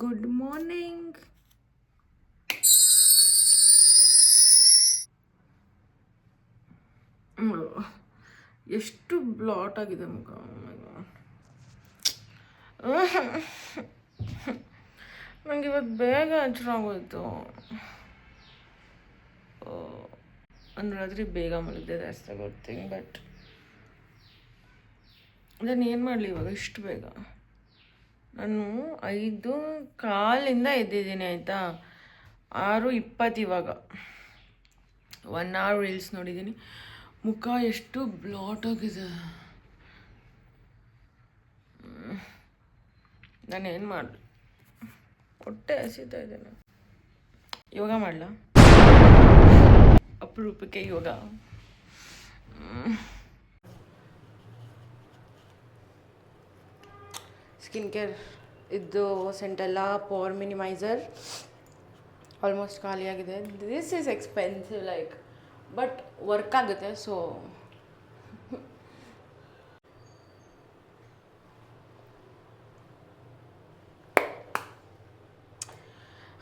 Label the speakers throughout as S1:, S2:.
S1: Good morning. ಎಷ್ಟು bloat ಆಗಿದೆ ಮುಖ. ನನಗೆ ಇವತ್ತು ಬೇಗ ಹಚ್ಚಾಗೋಯ್ತು. ಒಂದು ರಾತ್ರಿ ಬೇಗ ಮಲಗಿದೆ, ಜಾಸ್ತಿ ಗೊತ್ತಿಂಗ್. ಬಟ್ ಅದನ್ನು ಏನು ಮಾಡಲಿ ಇವಾಗ ಇಷ್ಟು ಬೇಗ. ನಾನು 5:15 ಎದ್ದಿದ್ದೀನಿ ಆಯಿತಾ. 6:20 ಇವಾಗ. 1 hour ರೀಲ್ಸ್ ನೋಡಿದ್ದೀನಿ. ಮುಖ ಎಷ್ಟು ಬ್ಲಾಟ್ ಆಗಿದೆ. ನಾನೇನು ಮಾಡಲಿ, ಹೊಟ್ಟೆ ಹಸಿತಾ ಇದೆ. ನಾನು ಯೋಗ ಮಾಡಲ, ಅಪರೂಪಕ್ಕೆ ಯೋಗ. ಸ್ಕಿನ್ ಕೇರ್ ಇದ್ದು ಸೆಂಟೆಲ್ಲ ಪೋರ್ ಮಿನಿಮೈಸರ್ ಆಲ್ಮೋಸ್ಟ್ ಖಾಲಿಯಾಗಿದೆ. This is expensive like, but work ಆಗುತ್ತೆ. ಸೊ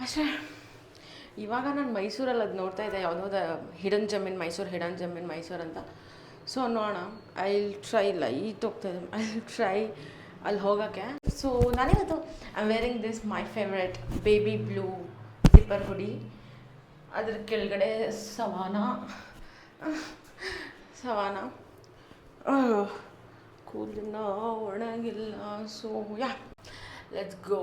S1: ಅಷ್ಟೇ. ಇವಾಗ ನಾನು ಮೈಸೂರಲ್ಲಿ ಅದು ನೋಡ್ತಾ ಇದ್ದೆ, ಯಾವುದೋ ಹಿಡನ್ ಜಮ್ ಇನ್ ಮೈಸೂರು ಅಂತ. ಸೊ ನೋಡೋಣ, ಐ ವಿಲ್ ಟ್ರೈ. ಲೈಟ್ ಹೋಗ್ತಾಯಿದ್ದೆ, ಐ ವಿಲ್ ಟ್ರೈ ಅಲ್ಲಿ ಹೋಗೋಕ್ಕೆ. ಸೊ ನಾನಿವತ್ತು I am wearing this my favourite baby blue zipper hoodie. ಅದ್ರ ಕೆಳಗಡೆ ಸವಾನ ಕೂದಲಿನ ಒಣಗಿಲ್ಲ. So yeah, let's go.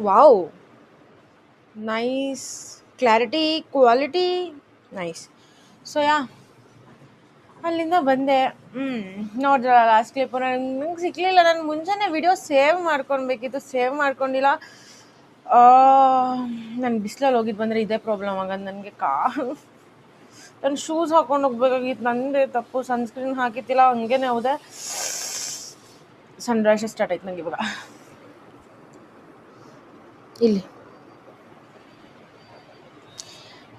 S1: Wow, nice clarity, quality nice. So yeah, ಅಲ್ಲಿಂದ ಬಂದೆ. ನೋಡಿದ್ರಲ್ಲ ಲಾಸ್ಟ್ ಕ್ಲಿಪ್ಪು. ನಂಗೆ ಸಿಕ್ಕಲಿಲ್ಲ. ನಾನು ಮುಂಚೆನೇ ವಿಡಿಯೋ ಸೇವ್ ಮಾಡ್ಕೊಳ್ಬೇಕಿತ್ತು, ಸೇವ್ ಮಾಡ್ಕೊಂಡಿಲ್ಲ. ನಾನು ಬಿಸಿಲಲ್ಲಿ ಹೋಗಿದ್ದು ಬಂದರೆ ಇದೇ ಪ್ರಾಬ್ಲಮ್ ಆಗೋದು ನನಗೆ. ನಾನು ಶೂಸ್ ಹಾಕ್ಕೊಂಡು ಹೋಗ್ಬೇಕಾಗಿತ್ತು, ನನ್ನದೇ ತಪ್ಪು. ಸನ್ಸ್ಕ್ರೀನ್ ಹಾಕಿತ್ತಿಲ್ಲ, ಹಂಗೇನೆ ಹೋದೆ. ಸನ್ ರ್ಯಾಷಸ್ ಸ್ಟಾರ್ಟ್ ಆಯ್ತು ನನಗೆ ಇವಾಗ. ಇಲ್ಲಿ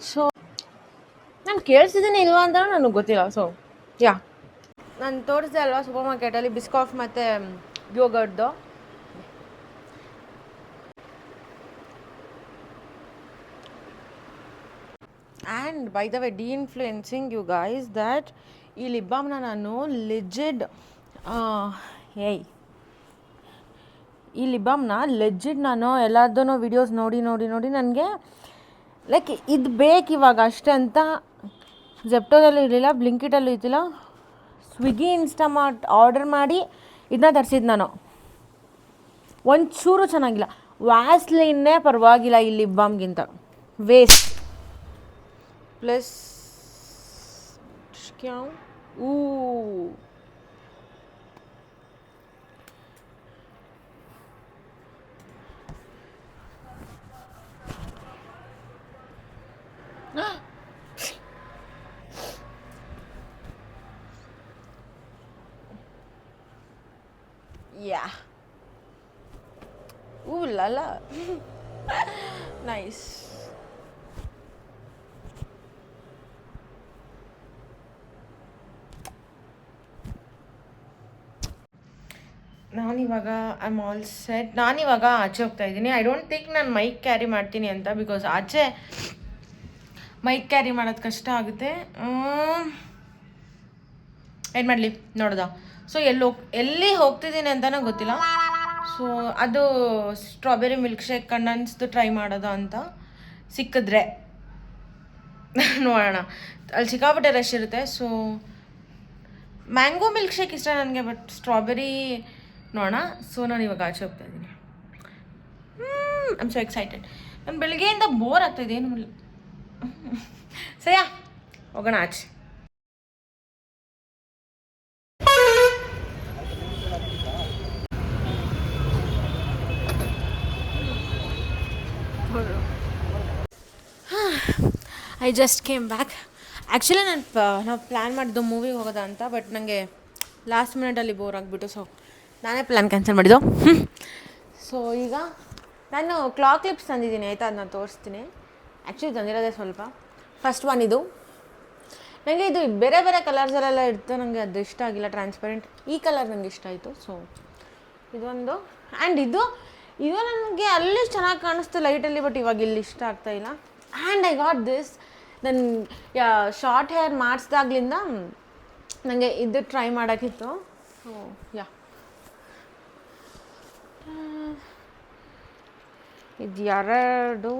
S1: ಸೊ ನಾನು ಕೇಳಿಸಿದ್ದೀನಿ ಇಲ್ವಾ ಅಂತ ನನಗೆ ಗೊತ್ತಿಲ್ಲ. ಸೊ ಯಾ, ನಾನು ತೋರಿಸಿದೆ ಅಲ್ವಾ ಸೂಪರ್ ಮಾರ್ಕೆಟಲ್ಲಿ ಬಿಸ್ಕಾಫ್ ಮತ್ತು ಯೋಗರ್ಟ್ದು. And by the way, deinfluencing you guys that ಈ ಲಿಪ್ ಬಾಮ್ನ ನಾನು ಲೆಜಿಡ್ ಈ ಲಿಪ್ ಬಾಮ್ನ ಲೆಜಿಡ್ ನಾನು ಎಲ್ಲದನ್ನೂ ವೀಡಿಯೋಸ್ ನೋಡಿ ನನಗೆ ಲೈಕ್ ಇದು ಬೇಕು ಇವಾಗ ಅಷ್ಟೇ ಅಂತ ಜೆಪ್ಟೋದಲ್ಲೂ ಇರಲಿಲ್ಲ, ಬ್ಲಿಂಕಿಟಲ್ಲೂ ಇದ್ದಿಲ್ಲ. ಸ್ವಿಗ್ಗಿ, ಇನ್ಸ್ಟಾಮಾರ್ಟ್ ಆರ್ಡರ್ ಮಾಡಿ ಇದನ್ನ ತರಿಸಿದ್ದು ನಾನು. ಒಂಚೂರು ಚೆನ್ನಾಗಿಲ್ಲ. ವ್ಯಾಸ್ಲಿನ್ನೇ ಪರವಾಗಿಲ್ಲ ಈ ಲಿಪ್ ಬಾಮ್ಗಿಂತ. Waste plus yeah. Ooh la la. Nice. ನಾನಿವಾಗ ಐ ಆಮ್ ಆಲ್ ಸೆಟ್. ನಾನಿವಾಗ ಆಚೆ ಹೋಗ್ತಾ ಇದ್ದೀನಿ. ಐ ಡೋಂಟ್ ಥಿಂಕ್ ನಾನು ಮೈಕ್ ಕ್ಯಾರಿ ಮಾಡ್ತೀನಿ ಅಂತ, ಬಿಕಾಸ್ ಆಚೆ ಮೈಕ್ ಕ್ಯಾರಿ ಮಾಡೋದು ಕಷ್ಟ ಆಗುತ್ತೆ. ಏನು ಮಾಡಲಿ ನೋಡ್ದ. ಸೊ ಎಲ್ಲಿ ಹೋಗ್ತಿದ್ದೀನಿ ಅಂತಲೂ ಗೊತ್ತಿಲ್ಲ. ಸೊ ಅದು ಸ್ಟ್ರಾಬೆರಿ ಮಿಲ್ಕ್ ಶೇಕ್ ಕಂಡನ್ಸ್ದು ಟ್ರೈ ಮಾಡೋದು ಅಂತ. ಸಿಕ್ಕಿದ್ರೆ ನೋಡೋಣ. ಅಲ್ಲಿ ಸಿಕ್ಕಾಪಟ್ಟೆ ರಶ್ ಇರುತ್ತೆ. ಸೊ ಮ್ಯಾಂಗೋ ಮಿಲ್ಕ್ ಶೇಕ್ ಇಷ್ಟ ನನಗೆ, ಬಟ್ ಸ್ಟ್ರಾಬೆರಿ ನೋಡೋಣ. ಸೊ ನಾನು ಇವಾಗ ಆಚೆ ಹೋಗ್ತಾ ಇದ್ದೀನಿ. I am so excited. ನಾನು ಬೆಳಗ್ಗೆಯಿಂದ ಬೋರ್ ಆಗ್ತಾಯಿದೆ, ಏನು ಮಾಡಲಿ. ಸರಿಯಾ, ಹೋಗೋಣ ಆಚೆ. I just came back. Actually ನಾವು ಪ್ಲ್ಯಾನ್ ಮಾಡಿದ್ದು ಮೂವಿಗೆ ಹೋಗೋದ ಅಂತ, ಬಟ್ ನನಗೆ ಲಾಸ್ಟ್ ಮಿನಿಟಲ್ಲಿ ಬೋರ್ ಆಗಿಬಿಟ್ಟು ಸೊ ನಾನೇ ಪ್ಲ್ಯಾನ್ ಕ್ಯಾನ್ಸಲ್ ಮಾಡಿದ್ದು. ಸೊ ಈಗ ನಾನು ಕ್ಲಾಕ್ ಕ್ಲಿಪ್ಸ್ ತಂದಿದ್ದೀನಿ ಆಯಿತಾ, ಅದನ್ನ ತೋರಿಸ್ತೀನಿ. ಆ್ಯಕ್ಚುಲಿ ತಂದಿರೋದೇ ಸ್ವಲ್ಪ. ಫಸ್ಟ್ ಒನ್ ಇದು. ನನಗೆ ಇದು ಬೇರೆ ಬೇರೆ ಕಲರ್ಸಲ್ಲೆಲ್ಲ ಇರ್ತದೆ, ನನಗೆ ಅದು ಇಷ್ಟ ಆಗಿಲ್ಲ, ಟ್ರಾನ್ಸ್ಪರೆಂಟ್. ಈ ಕಲರ್ ನನಗೆ ಇಷ್ಟ ಆಯಿತು. ಸೊ ಇದೊಂದು. ಆ್ಯಂಡ್ ಇದು ನನಗೆ ಅಲ್ಲಿ ಚೆನ್ನಾಗಿ ಕಾಣಿಸ್ತು ಲೈಟಲ್ಲಿ, ಬಟ್ ಇವಾಗ ಇಲ್ಲಿ ಇಷ್ಟ ಆಗ್ತಾಯಿಲ್ಲ. And I got this. ನನ್ನ ಶಾರ್ಟ್ ಹೇರ್ ಮಾಡಿಸ್ದಾಗ್ಲಿಂದ ನನಗೆ ಇದು ಟ್ರೈ ಮಾಡೋಕ್ಕಿತ್ತು. ಸೊ ಯಾ, ಇದು ಎರಡು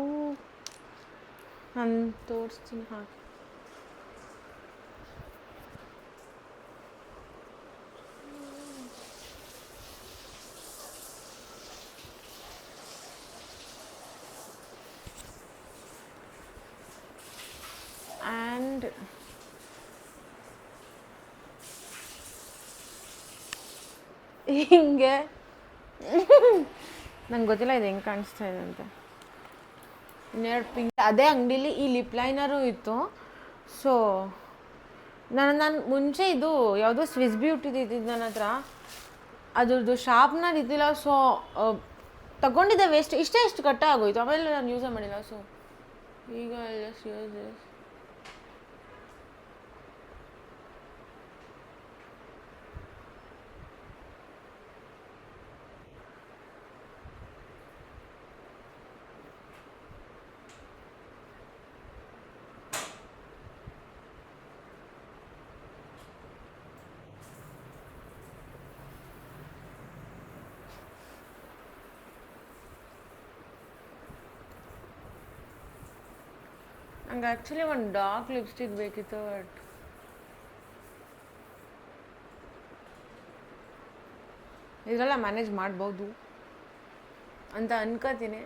S1: ನಾನು ತೋರಿಸ್ತೀನಿ. ಹಾಂ, ಆ್ಯಂಡ್ ಹಿಂಗೆ ನಂಗೆ ಗೊತ್ತಿಲ್ಲ ಇದು ಹೆಂಗೆ ಕಾಣಿಸ್ತಾ ಇದೆ ಅಂತ. ಇನ್ನೆರಡು ಪಿಂಕ್. ಅದೇ ಅಂಗಡೀಲಿ ಈ ಲಿಪ್ ಲೈನರು ಇತ್ತು. ಸೊ ನಾನು ಮುಂಚೆ ಇದು ಯಾವುದೋ ಸ್ವಿಸ್ ಬ್ಯೂಟಿದು ಇದ್ದಿದ್ದು ನನ್ನ ಹತ್ರ, ಅದ್ರದ್ದು ಶಾರ್ಪ್ನರ್ ಇದ್ದಿಲ್ಲ. ಸೊ ತಗೊಂಡಿದ್ದೆ ವೇಸ್ಟ್. ಇಷ್ಟು ಕಟ್ಟ ಆಗೋಯ್ತು. ಆಮೇಲೆ ನಾನು ಯೂಸೇ ಮಾಡಿಲ್ಲ. ಸೊ ಈಗ ಜಸ್ಟ್ ಯೂಸ್ ದಿಸ್. ನಂಗೆ ಆ್ಯಕ್ಚುಲಿ ಒಂದು ಡಾರ್ಕ್ ಲಿಪ್ಸ್ಟಿಕ್ ಬೇಕಿತ್ತು, ಬಟ್ ಇದರೆಲ್ಲ ಮ್ಯಾನೇಜ್ ಮಾಡ್ಬೋದು ಅಂತ ಅನ್ಕೋತೀನಿ.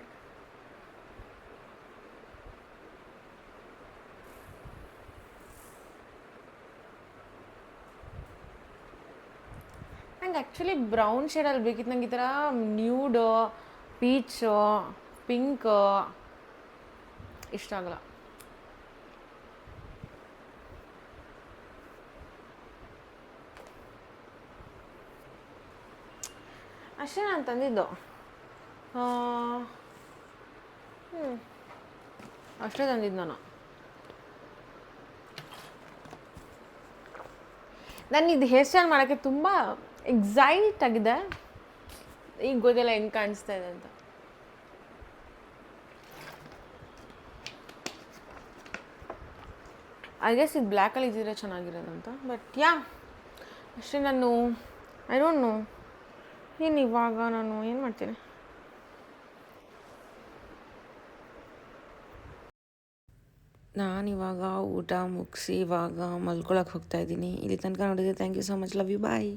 S1: ನಂಗೆ ಆ್ಯಕ್ಚುಲಿ ಬ್ರೌನ್ ಶೇಡಲ್ಲಿ ಬೇಕಿತ್ತು. ನಂಗೆ ಈ ಥರ ನ್ಯೂಡು, ಪೀಚು, ಪಿಂಕ್ ಇಷ್ಟ ಆಗಲ್ಲ. ಅಷ್ಟೇ ನಾನು ತಂದಿದ್ದು. ಅಷ್ಟೇ ತಂದಿದ್ದು ನಾನು. ಇದು ಹೇರ್ ಸ್ಟೈಲ್ ಮಾಡೋಕ್ಕೆ ತುಂಬ ಎಕ್ಸೈಟ್ ಆಗಿದೆ. ಈಗ ಗೊತ್ತಿಲ್ಲ ಹೆಂಗೆ ಕಾಣಿಸ್ತಾ ಇದೆ ಅಂತ. ಐ ಗೆಸ್ ಇದು ಬ್ಲ್ಯಾಕಲ್ಲಿ ಇದ್ದಿದ್ರೆ ಚೆನ್ನಾಗಿರೋದಂತ. ಬಟ್ ಯಾ, ಅಷ್ಟೇ. ನಾನು ಐ ಡೋಂಟ್ ನೋ ಏನು ಇವಾಗ ನಾನು ಏನು ಮಾಡ್ತೀನಿ. ನಾನಿವಾಗ ಊಟ ಮುಗಿಸಿ ಇವಾಗ ಮಲ್ಕೊಳಕ್ಕೆ ಹೋಗ್ತಾಯಿದ್ದೀನಿ. ಇಲ್ಲಿ ತನಕ ನೋಡಿದ್ರೆ thank you so much. Love you. Bye.